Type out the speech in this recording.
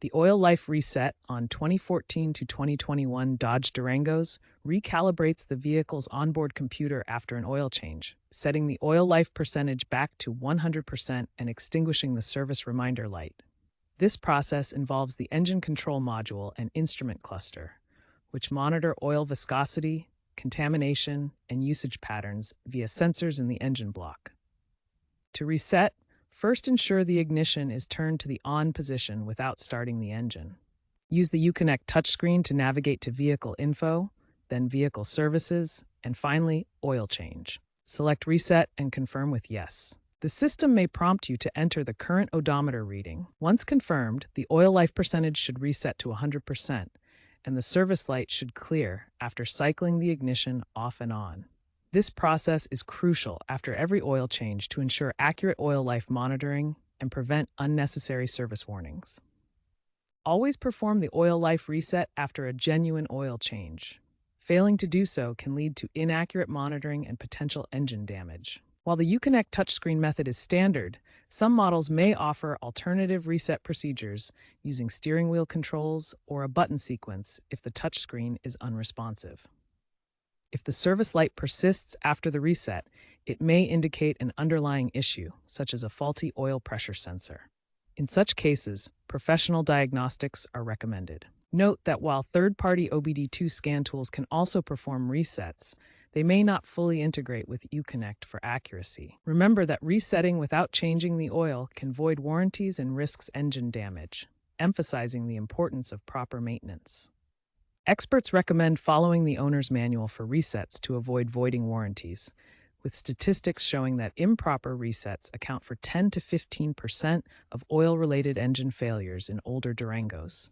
The oil life reset on 2014 to 2021 Dodge Durangos recalibrates the vehicle's onboard computer after an oil change, setting the oil life percentage back to 100% and extinguishing the service reminder light. This process involves the engine control module and instrument cluster, which monitor oil viscosity, contamination, and usage patterns via sensors in the engine block. To reset, first ensure the ignition is turned to the on position without starting the engine. Use the Uconnect touchscreen to navigate to Vehicle Info, then Vehicle Services, and finally, Oil Change. Select Reset and confirm with Yes. The system may prompt you to enter the current odometer reading. Once confirmed, the oil life percentage should reset to 100%, and the service light should clear after cycling the ignition off and on. This process is crucial after every oil change to ensure accurate oil life monitoring and prevent unnecessary service warnings. Always perform the oil life reset after a genuine oil change. Failing to do so can lead to inaccurate monitoring and potential engine damage. While the Uconnect touchscreen method is standard, some models may offer alternative reset procedures using steering wheel controls or a button sequence if the touchscreen is unresponsive. If the service light persists after the reset, it may indicate an underlying issue, such as a faulty oil pressure sensor. In such cases, professional diagnostics are recommended. Note that while third-party OBD2 scan tools can also perform resets, they may not fully integrate with Uconnect for accuracy. Remember that resetting without changing the oil can void warranties and risks engine damage, emphasizing the importance of proper maintenance. Experts recommend following the owner's manual for resets to avoid voiding warranties, with statistics showing that improper resets account for 10 to 15% of oil-related engine failures in older Durangos.